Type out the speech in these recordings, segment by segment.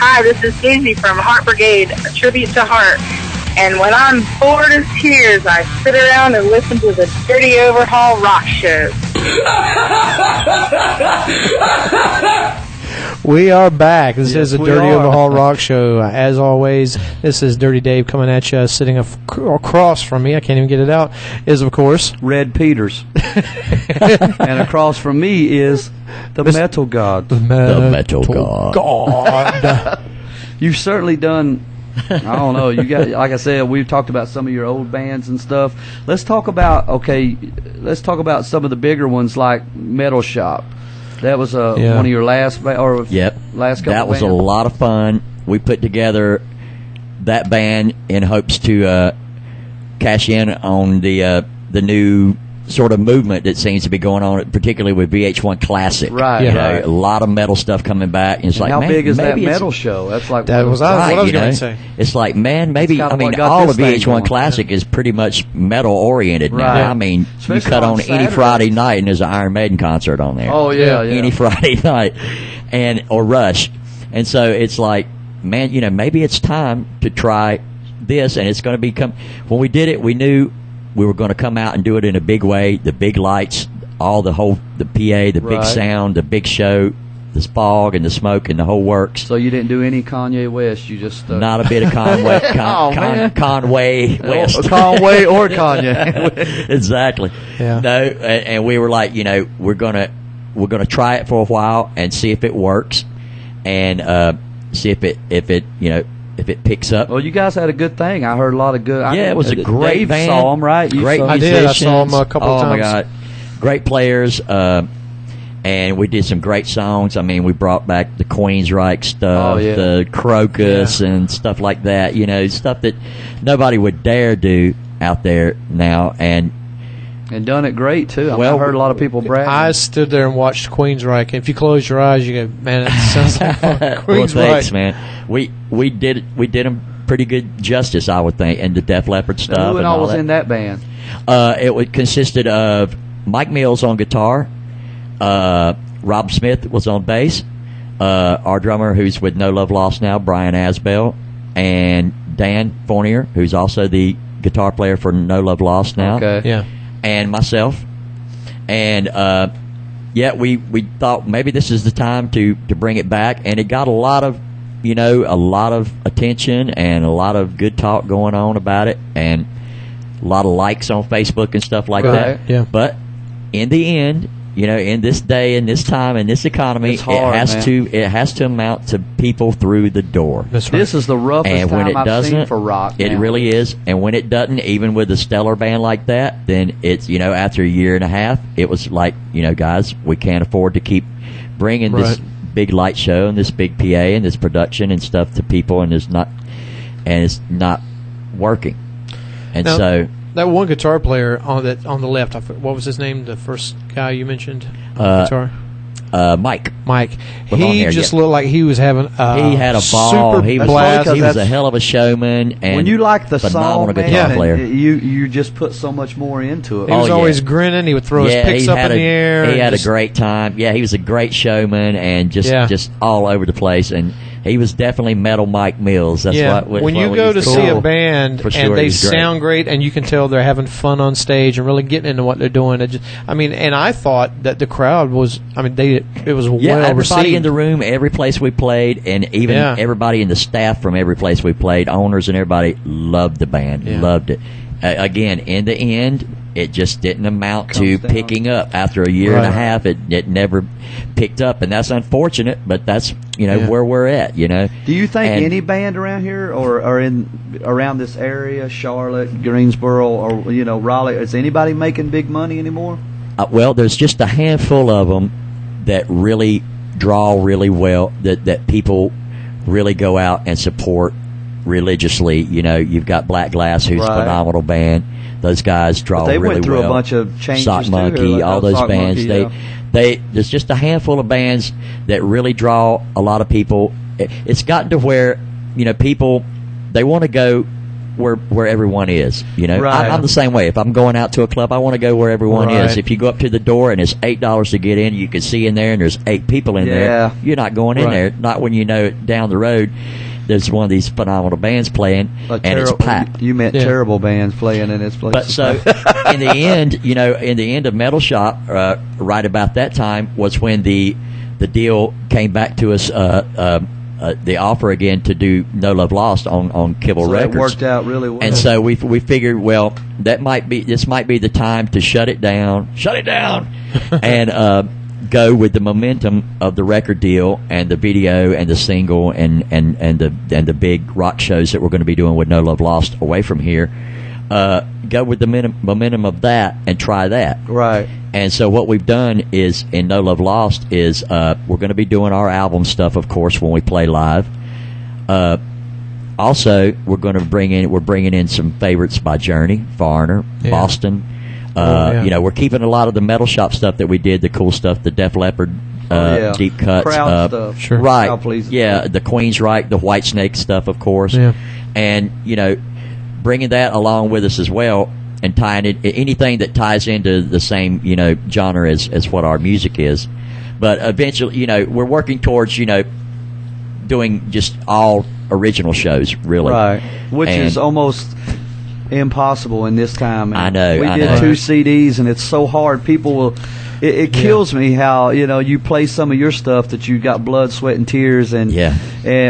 Hi, this is Daisy from Heart Brigade, a tribute to Heart. And when I'm bored as tears, I sit around and listen to the Dirty Overhaul Rock Show. We are back. This is the Dirty are. Overhaul Rock Show. As always, this is Dirty Dave coming at you. Sitting across from me, I can't even get it out, is, of course, Red Peters. And across from me is the Metal God. the Metal God. You've certainly done, I don't know, you got, like I said, we've talked about some of your old bands and stuff. Let's talk about some of the bigger ones like Metal Shop. That was one of your last last couple That was bands. a lot of fun. We put together that band in hopes to cash in on the new sort of movement that seems to be going on, particularly with VH1 Classic. Right. You know, Right. a lot of metal stuff coming back. And it's like, how man, big is that maybe metal show? That's like That was what I was you going know? to say. It's like, man, maybe, It's kind I of mean, what got all this of thing going. VH1 Classic is pretty much metal oriented now. Right. I mean, Especially you cut on on any Saturdays. Friday night and there's an Iron Maiden concert on there. Oh, yeah. Any Friday night, or Rush. And so it's like, man, you know, maybe it's time to try this, and it's going to become. When we did it, we knew we were going to come out and do it in a big way. The big lights, the PA, the big sound, the big show, the fog and the smoke and the whole works. So you didn't do any Kanye West. You just Not a bit of Conway, Conway West, Conway or Kanye. Exactly. Yeah. No, and we were like, you know, we're gonna try it for a while and see if it works, and see if it picks up. Well, you guys had a good thing. I heard a lot of good. Yeah, it was a great Dave band. saw them, right? You Great saw I them. did. I saw 'em a couple of Oh my times. God, great players. And we did some great songs. I mean, we brought back the Queensryche stuff, the Crocus, and stuff like that. You know, stuff that nobody would dare do out there now. And done it great too. Well, I heard a lot of people brag. I stood there and watched Queensryche. If you close your eyes, you go, man, that sounds like well, Queensryche. thanks, man. We did them pretty good justice, I would think, and the Def Leppard stuff. Who and and all all was that. in that band? It consisted of Mike Mills on guitar, Rob Smith was on bass, our drummer who's with No Love Lost now, Brian Asbell, and Dan Fournier, who's also the guitar player for No Love Lost now. Okay. Yeah. And myself. And we thought maybe this is the time to bring it back, and it got a lot of attention and a lot of good talk going on about it, and a lot of likes on Facebook and stuff like that. Yeah. But in the end, you know, in this day, in this time, in this economy, It's hard, it has to amount to people through the door. That's right. This is the roughest And when time it I've doesn't, seen for rock. it now. really is. And when it doesn't, even with a stellar band like that, then it's, you know, after a year and a half, it was like, you know, guys, we can't afford to keep bringing this big light show and this big PA and this production and stuff to people, and it's not working. And Now, so that one guitar player on the left, what was his name? The first guy you mentioned on guitar? Mike. He there, just yeah. looked like he was having He had a ball. super He was, blast. he was a hell of a showman. And when you like the phenomenal song, guitar man, player. you just put so much more into it. He was Oh, always yeah. grinning. He would throw his picks he up had in the air. He and had just- a great time. Yeah, he was a great showman and just all over the place. And he was definitely Metal Mike Mills. That's what when you what go we to used see call a him. band For sure, and he they was great. sound great, and you can tell they're having fun on stage and really getting into what they're doing. And I thought that the crowd was. I mean, it was well everybody received. in the room, every place we played, and even everybody in the staff from every place we played, owners and everybody loved the band, loved it. Again, in the end, it just didn't amount to down. picking up. After a year and a half, it never picked up, and that's unfortunate. But that's where we're at. You know. Do you think And- any band around here or around this area, Charlotte, Greensboro, or Raleigh, is anybody making big money anymore? Well, there's just a handful of them that really draw really well, that people really go out and support religiously. You know, you've got Black Glass, who's a phenomenal band. Those guys draw But they really went through well. a bunch of changes Sock too, Monkey, like all those Sock bands. Monkey, There's just a handful of bands that really draw a lot of people. It's gotten to where people, they want to go where everyone is. You know, Right. I'm the same way. If I'm going out to a club, I want to go where everyone is. Right. If you go up to the door and it's $8 to get in, you can see in there and there's 8 people in Yeah. there. You're not going in Right. there. Not when you know down the road there's one of these phenomenal bands playing and it's packed. You meant Yeah. terrible bands playing in this place. But so, in the end, you know, in the end of Metal Shop, right about that time was when the deal came back to us, the offer again to do No Love Lost on Kibble So Records. it worked out really well. And so we figured, well, this might be the time to shut it down, and go with the momentum of the record deal and the video and the single and the big rock shows that we're going to be doing with No Love Lost away from here. Go with the momentum of that and try that. Right. And so what we've done is in No Love Lost is we're going to be doing our album stuff, of course, when we play live. Also, we're bringing in some favorites by Journey, Foreigner, Yeah. Boston. Yeah. You know, we're keeping a lot of the Metal Shop stuff that we did, the cool stuff, the Def Leppard, Yeah. deep cuts, Crowd stuff. Sure. right? Crowd pleasing. Yeah, the Queensryche, the White Snake stuff, of course, Yeah. and you know, bringing that along with us as well, and tying it anything that ties into the same genre as what our music is. But eventually, we're working towards doing just all original shows, really. Right. Which And- is almost impossible in this time. I know, We I did know. 2 CDs, and it's so hard. People will. It kills me how you play some of your stuff that you got blood, sweat, and tears, and Yeah.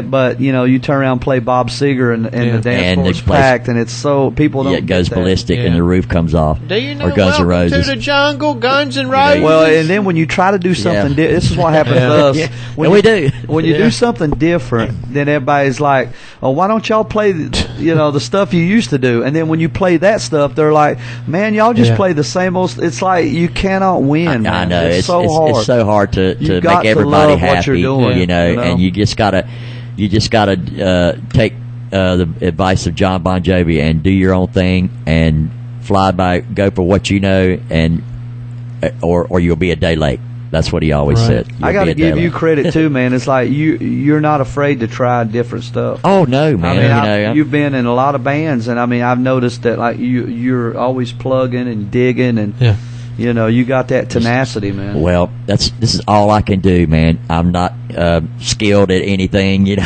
but you turn around and play Bob Seger, and Yeah. the dance And floor's the place- packed, and it's so people don't. Yeah, it goes get that. ballistic Yeah. and the roof comes off. Do you know or Guns N' Welcome Roses. to the Jungle, Guns N' Roses? Well, and then when you try to do something, Yeah. this is what happens Yeah. to us. Yeah. When And we do. When you Yeah. do something different, then everybody's like, "Oh, why don't y'all play, the stuff you used to do?" And then when you play that stuff, they're like, "Man, y'all just Yeah. play the same old." It's like you cannot win. I man. know it's so hard. It's so hard to You got make to everybody love happy. what you're doing, you know, and you just gotta take the advice of John Bon Jovi and do your own thing and go for what you know, and or you'll be a day late. That's what he always Right. said. I got to give you credit too, man. It's like you're not afraid to try different stuff. Oh no, man! I mean, you've been in a lot of bands, and I mean, I've noticed that like you're always plugging and digging, and Yeah. you got that tenacity, man. Well, this is all I can do, man. I'm not skilled at anything, Well,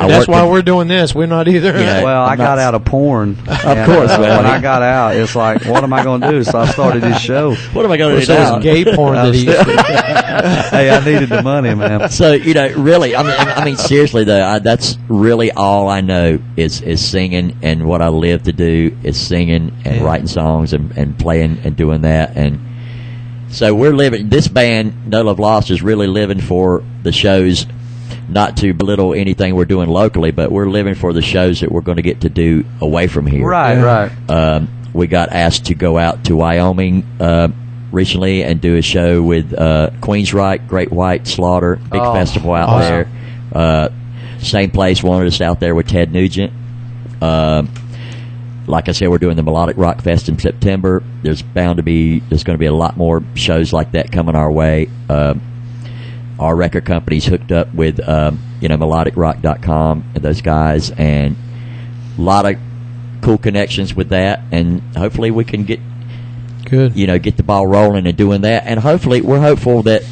I that's worked why in- we're doing this. We're not either. Yeah. Well, I I'm got not- out of porn. Of course, man. When I got out, it's like, what am I going to do? So I started this show. What am I going to do So now? it's gay porn that he used to. Hey, I needed the money, man. So really, I mean, seriously though, that's really all I know is singing, and what I live to do is singing and Yeah. writing songs and playing and doing that. And so we're living. This band, No Love Lost, is really living for the shows. Not to belittle anything we're doing locally, but we're living for the shows that we're going to get to do away from here. Right, Yeah. right. We got asked to go out to Wyoming recently and do a show with Queensryche, Great White, Slaughter, big Oh, festival out awesome. there. Same place wanted us out there with Ted Nugent. Like I said, we're doing the Melodic Rock Fest in September. There's going to be a lot more shows like that coming our way. Our record company's hooked up with melodicrock.com and those guys, and a lot of cool connections with that, and hopefully we can get Good. get the ball rolling and doing that, and hopefully we're hopeful that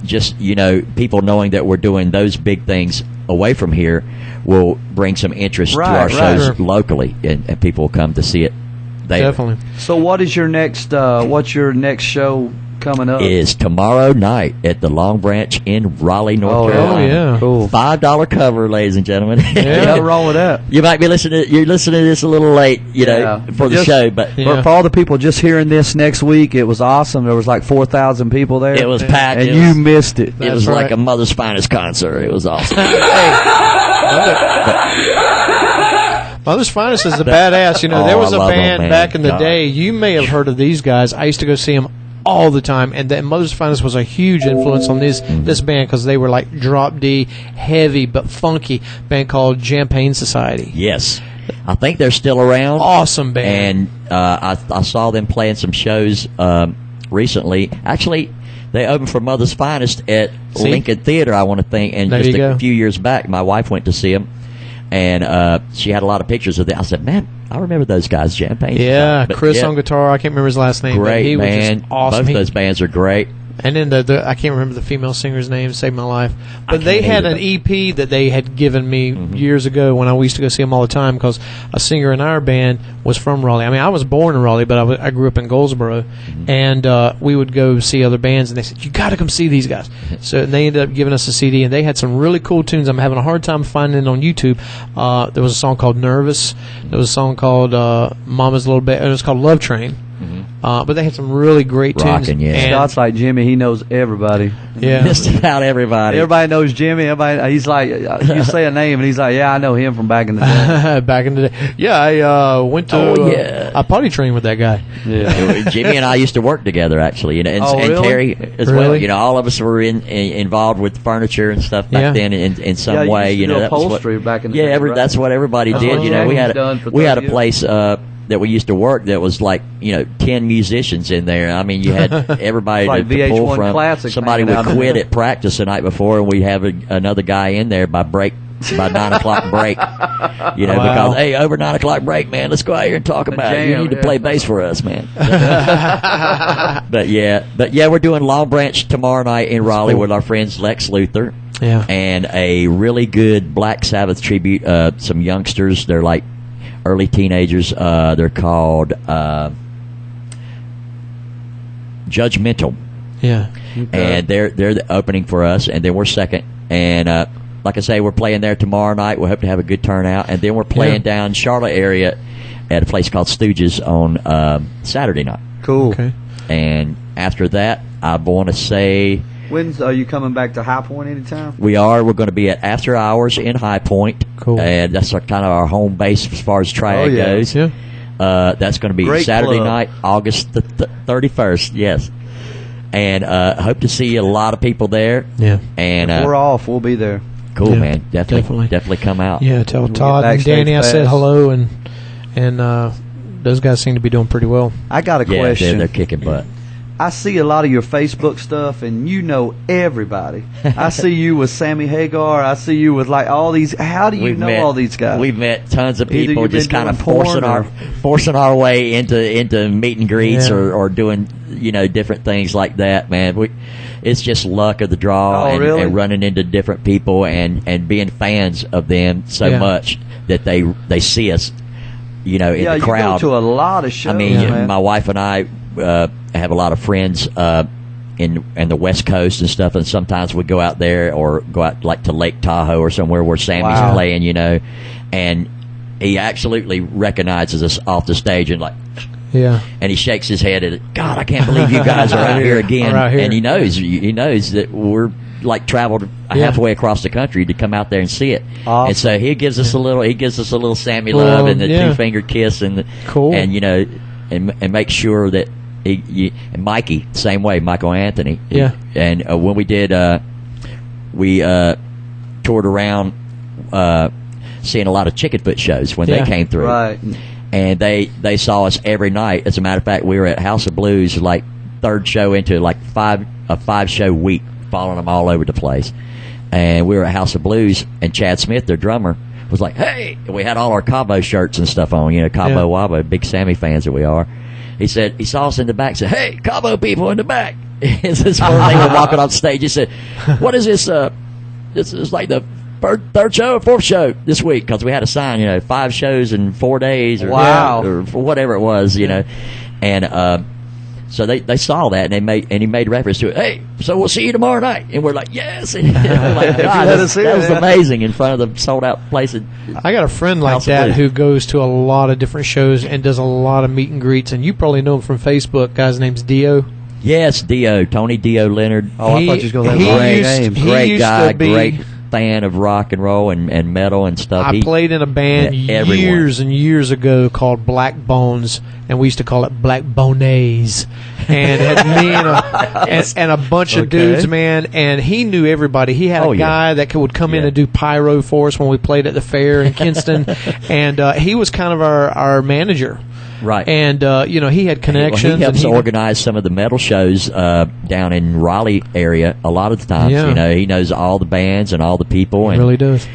just people knowing that we're doing those big things away from here will bring some interest to Right, our right. shows Sure. locally, and people will come to see it there. Definitely. So what is your next, what's your next show coming up? Is tomorrow night at the Long Branch in Raleigh, North Carolina. yeah. Cool. $5 cover, ladies and gentlemen. Ain't nothing wrong with that. You might be you're listening to this a little late, Yeah. for the Just- show, but Yeah. For all the people just hearing this next week, it was awesome. There was like 4,000 people there. it was packed. and It you was, missed it. it was That's like right. a Mother's Finest concert. It was awesome. Mother's Finest is a badass. There Oh, was I a love them, band man. back in the God. day. You may have heard of these guys. I used to go see them all the time, and then Mother's Finest was a huge influence on this band because they were like drop D, heavy but funky band called Champagne Society. Yes, I think they're still around. Awesome band. And I saw them playing some shows recently. Actually, they opened for Mother's Finest at See? Lincoln Theater, I want to think, and There just you a go. few years back, my wife went to see them. and she had a lot of pictures of them. I said, man, I remember those guys, Champagne. Yeah, Chris on guitar. I can't remember his last name. Great, but he man. was just awesome. Both of those bands are great. And then the I can't remember the female singer's name. Saved my life. But they had an EP that they had given me years ago when I used to go see them all the time, because a singer in our band was from Raleigh. I mean, I was born in Raleigh, but I grew up in Goldsboro, and we would go see other bands, and they said, you got to come see these guys. So they ended up giving us a CD, and they had some really cool tunes. I'm having a hard time finding it on YouTube. There was a song called Nervous. There was a song called Mama's Little Bit. It was called Love Train. But they had some really great tunes. Rockin', yeah. And Scott's like Jimmy. He knows everybody. Yeah. Just about everybody. Everybody knows Jimmy. Everybody. He's like, you say a name, and he's like, yeah, I know him from back in the day. Back in the day. Yeah, I went to I potty trained with that guy. Yeah. Jimmy and I used to work together, actually, and really? Terry as well. You know, all of us were involved with furniture and stuff back then in some way. You know, that upholstery was back in the day. Right? That's what everybody did. You know, we had a place that we used to work that was like 10 musicians in there. I mean, you had everybody like to pull from. Classic, somebody would quit at practice the night before, and we'd have another guy in there by 9 o'clock break. You know, because hey, over 9 o'clock break, man, let's go out here and talk about it. You need to play bass for us, man. But yeah, we're doing Long Branch tomorrow night in Raleigh with our friends Lex Luthor. Yeah. And a really good Black Sabbath tribute. Some youngsters, they're like early teenagers. They're called Judgmental. Yeah. And they're the opening for us, and then we're second. And like I say, we're playing there tomorrow night. We hope to have a good turnout. And then we're playing down Charlotte area at a place called Stooges on Saturday night. Cool. Okay. And after that, I want to say... When's are you coming back to High Point anytime? We are. We're going to be at After Hours in High Point. Cool. And that's kind of our home base as far as triad goes. Yeah. That's going to be Great Saturday club. night, August the 31st. Yes. And hope to see a lot of people there. Yeah. And If we're off, we'll be there. cool, Yeah, man. Definitely come out. Yeah, tell get Todd and backstage Danny I said pass. hello, and those guys seem to be doing pretty well. I got a Yeah, question. they're kicking butt. I see a lot of your Facebook stuff, and you know everybody. I see you with Sammy Hagar. I see you with like all these. How do you know all these guys? We've met tons of Either people you've just been kind of doing porn forcing our way into meet and greets Yeah. or doing different things like that, man. It's just luck of the draw really? and running into different people and being fans of them so Yeah. much that they see us in the crowd. You go to a lot of shows. I mean, man. my wife and I have a lot of friends in the West Coast and stuff, and sometimes we go out there or go out like to Lake Tahoe or somewhere where Sammy's playing, and he absolutely recognizes us off the stage and like, Yeah. and he shakes his head at, God, I can't believe you guys are out here again. Right here. And he knows that we're like traveled halfway across the country to come out there and see it. Awesome. And so he gives us a little Sammy love and the 2-finger kiss and Cool. and and make sure that and Mikey, same way, Michael Anthony. Yeah. And when we did, we toured around seeing a lot of Chickenfoot shows when they came through. Right. And they saw us every night. As a matter of fact, we were at House of Blues, like third show into like a 5-show week, following them all over the place. And we were at House of Blues, and Chad Smith, their drummer, was like, "Hey!" And we had all our Cabo shirts and stuff on, Cabo Wabo, big Sammy fans that we are. He said he saw us in the back. Said, "Hey, Cabo people in the back!" It's this first thing we're walking off stage. He said, "What is this? This is like the third show or fourth show this week," because we had a sign, 5 shows in 4 days, or whatever it was, and so they saw that and he made reference to it. "Hey, so we'll see you tomorrow night," and we're like, "Yes!" And we're like, God, that was amazing in front of the sold out place. I got a friend like House of that Blues. who goes to a lot of different shows and does a lot of meet and greets, and you probably know him from Facebook. Guy's name's Dio. Yes, Dio, Tony Dio Leonard. Oh, I thought you was going to he have a great used- name. he Great used guy, to be- great fan of rock and roll and metal and stuff. I played in a band Yeah, everyone. years and years ago called Black Bones, and we used to call it Black Bonays. And it had me and a bunch of dudes, man. And he knew everybody. He had a guy that would come in and do pyro for us when we played at the fair in Kinston, and he was kind of our manager. Right. And, he had connections. He helps and organize some of the metal shows down in Raleigh area a lot of the times. Yeah. He knows all the bands and all the people. He And really does.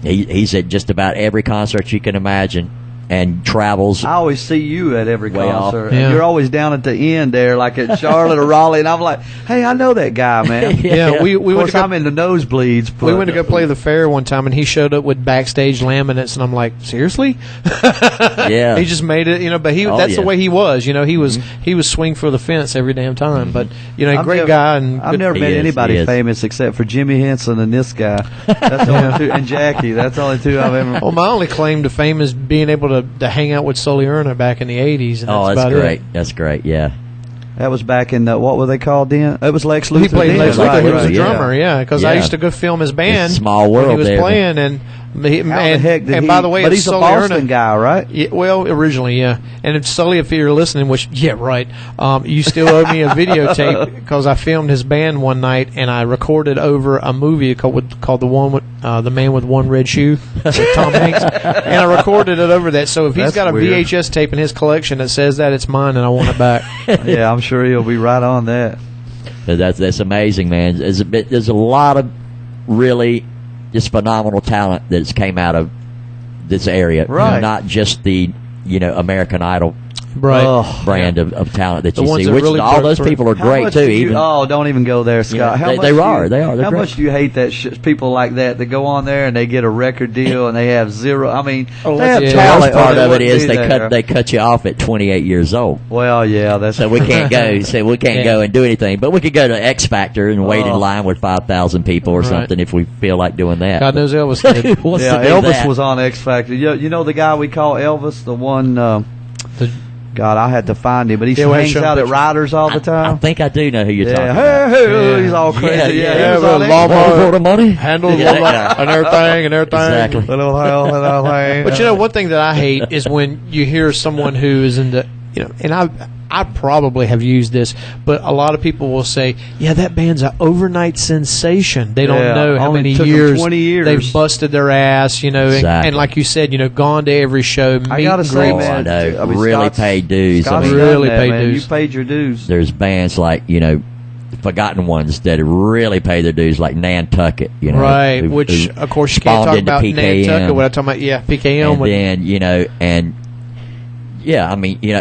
He's at just about every concert you can imagine, and travels. I always see you at every Way off. concert. Yeah. And you're always down at the end there, like at Charlotte or Raleigh, and I'm like, hey, I know that guy, man. Yeah, we Of went course, to go, I'm in the nosebleeds. we but- went to go play the fair one time, and he showed up with backstage laminates, and I'm like, seriously? Yeah. He just made it, but Oh, that's the yeah. way he was. He was swing for the fence every damn time. But I've great never- guy and I've good- never He met is, anybody he is. famous except for Jimmy Henson and this guy. That's the only two, and Jackie. That's the only two I've ever. Well, my only claim to fame is being able to hang out with Sully Erna back in the '80s. And Oh, that's that's about great. It. That's great. Yeah. That was back in what were they called then? It was Lex Luthor. He played then, Lex right, Luthor. He was right, a drummer, because I Yeah. used to go film his band. It's a small when world he was there. playing, and How the heck did and he? by the way, but it's he's a Sully Boston Erna. guy, right? Yeah, well, originally, yeah. And if Sully, if you're listening, which, yeah, right, you still owe me a videotape because I filmed his band one night and I recorded over a movie called The Man with One Red Shoe with Tom Hanks. And I recorded it over that. So if he's That's got a weird. VHS tape in his collection that says that, it's mine and I want it back. Yeah, I'm sure he'll be right on that. That's amazing, man. There's a lot of really just phenomenal talent that's came out of this area. Right. Not just the American Idol Right. Oh, brand of talent that The you ones see. that Which really all broke those through. people are How great much too. do you- Even don't even go there, Scott. Yeah, How they much are. do you- They are. They're How great. much do you hate that people like that go on there and they get a record deal and they have zero? I mean, Oh, they have yeah. the talent. worst part or of it wouldn't is be there. they cut you off at 28 years old. Well, yeah, that's So we can't go. So we can't Yeah. go and do anything. But we could go to X Factor and wait in Oh. line with 5,000 people or Right. something if we feel like doing that. God knows Elvis did. Who wants yeah. to do Elvis that? was on X Factor. You know the guy we call Elvis, the one. The- God, I had to find him, but he Yeah, we hangs had out at shown Riders all the I time. think I do know who you're talking Yeah, about. hey, he's all Yeah, crazy. yeah, he yeah, was but on X lawnmower- Factor. For the money? handle Yeah. and everything. Exactly. Little hell, little thing. But one thing that I hate is when you hear someone who is in the, and I probably have used this, but a lot of people will say, yeah, that band's an overnight sensation. They don't Yeah, know how only many took 'em years, 20 years. they've busted their ass, Exactly. and like you said, gone to every show, meet I gotta and say, greet. man, I know. Really Scott's- paid dues. I Scott's mean, done Really that, paid man. dues. You paid your dues. There's bands like, forgotten ones that really pay their dues, like Nantucket, Right, who- which, who of course, you can't spawned talk into about PKM. Nantucket. What I'm talking about, yeah, PKM. And with- then,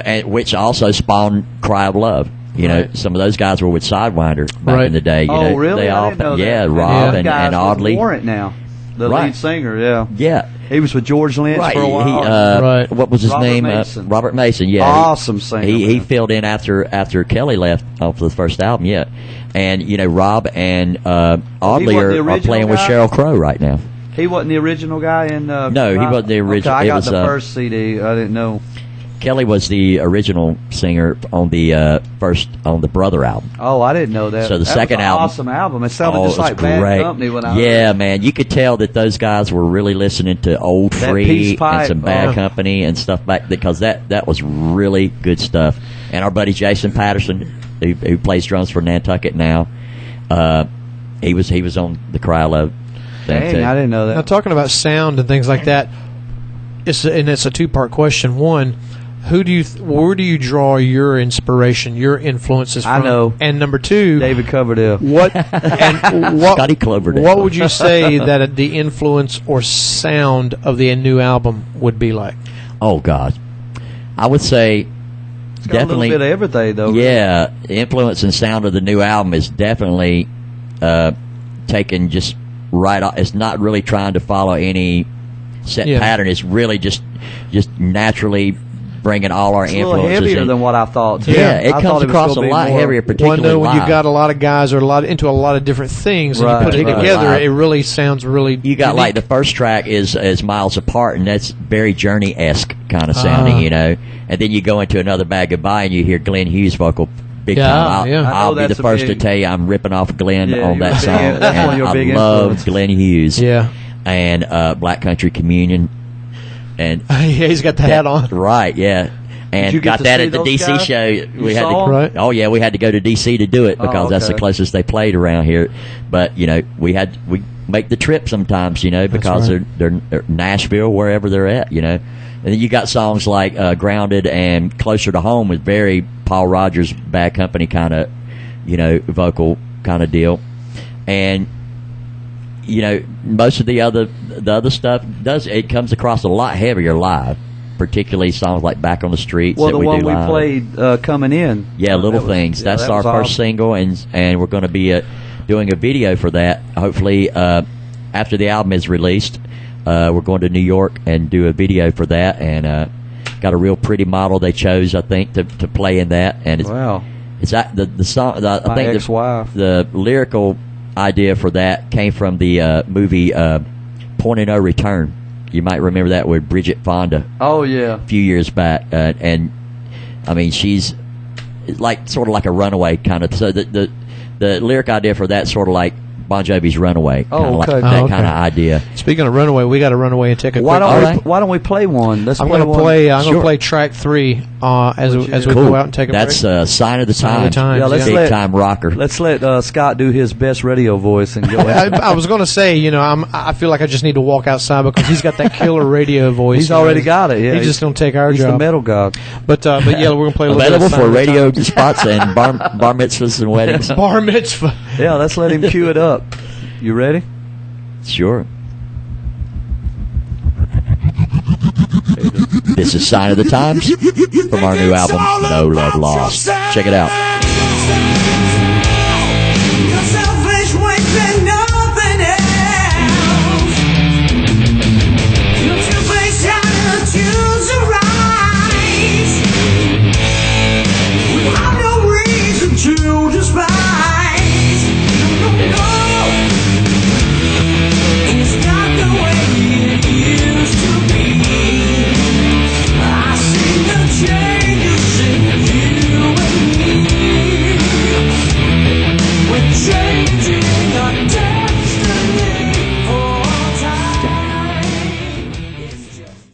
and which also spawned Cry of Love. Right. Some of those guys were with Sidewinder back Right. in the day. Oh, really? They I all, didn't know yeah, that. Rob That and guy's with Audley. Warrant now, the Right. lead singer. Yeah, Yeah. he was with George Lynch Right. for a while. Right. What was his Robert name? Mason. Robert Mason. Yeah. Awesome singer, He man. filled in after Kelly left for the first album. Yeah. And Rob and Audley wasn't the are original playing with guy? Sheryl Crow right now. He wasn't the original guy in. No, he wasn't the original. Okay, I It got was, the first CD. I didn't know. Kelly was the original singer on the Brother album. Oh, I didn't know that. So the That second was an album- awesome album. It sounded Oh, just it was like Bad great. Company when I Yeah, heard it. man, you could tell that those guys were really listening to Old That Free Peace and Pipe, some Bad oh. Company and stuff back because that was really good stuff. And our buddy Jason Patterson, who plays drums for Nantucket now, he was on the Cry of Love thing Dang, too. I didn't know Now, that. talking about sound and things like that, it's a two-part question. One, where do you draw your inspiration, your influences from? I know. And number two, David Coverdale. what and what Scotty Cloverdale. what would you say that the influence or sound of the new album would be like? Oh God, I would say It's got definitely a little bit of everything, though. Yeah, the influence and sound of the new album is definitely taken just right off. It's not really trying to follow any set Yeah. pattern. It's really just naturally bringing all our It's a little influences heavier in. than what I thought. Too. Yeah, it I thought comes was across a gonna be lot more- heavier, Well, particularly no, when live. you got a lot of guys or into a lot of different things, and Right, you put it right. together, Live. it really sounds really. You got unique. like the first track is Miles Apart, and that's very Journey-esque kind of sounding, And then you go into Another Bad Goodbye, and you hear Glenn Hughes vocal big Yeah, time. I'll, yeah. I know I'll be the that's a first to big- tell you I'm ripping off Glenn Yeah, on you're that a big- song. that's one of And your I big love influences. Glenn Hughes. Yeah. And Black Country Communion. And Yeah, he's got the hat on. Right, yeah. And Did you get got to that see at the those DC guys? show. You saw 'em? Right. Oh yeah, we had to go to DC to do it because that's the okay. closest they played around here. But we make the trip sometimes, because right. they're Nashville, wherever they're at, And then you got songs like Grounded and Closer to Home with very Paul Rogers Bad Company kind of, vocal kind of deal. And you know, most of the other stuff comes across a lot heavier live, particularly songs like "Back on the Streets." Well, that the one do we live. played coming in. Yeah, Little Things. That's that our was first awesome. single, and we're going to be doing a video for that. Hopefully, after the album is released, we're going to New York and do a video for that, and got a real pretty model they chose, I think, to play in that. And it's, Wow. it's the song. I My think ex-wife. the lyrical idea for that came from the movie Point of No Return. You might remember that with Bridget Fonda Oh yeah. a few years back, and I mean she's like sort of like a runaway kind of. So the lyric idea for that sort of like Bon Jovi's Runaway. Oh, Kinda like okay. that Oh, okay. kind of idea. Speaking of Runaway, we got to run away and take a Why quick don't break. we, why don't we play one? Let's I'm play going to one. play. I'm going Sure. to play track 3 as we Cool. go out and take a That's break. Sign of the Sign of the Times. Times, Yeah, let's Big let- time rocker. Let's let Scott do his best radio voice and go. I was going to say, you know, I feel like I just need to walk outside because he's got that killer radio voice. He's you know. already got it. Yeah, He just don't take our he's the job. metal god. But yeah, we're going to play a little Available bit of for Sign of the radio Times. spots and bar mitzvahs and weddings. Bar mitzvah. Yeah, let's let him cue it up. You ready? Sure. This is Sign of the Times from our new album, No Love Lost. Check it out.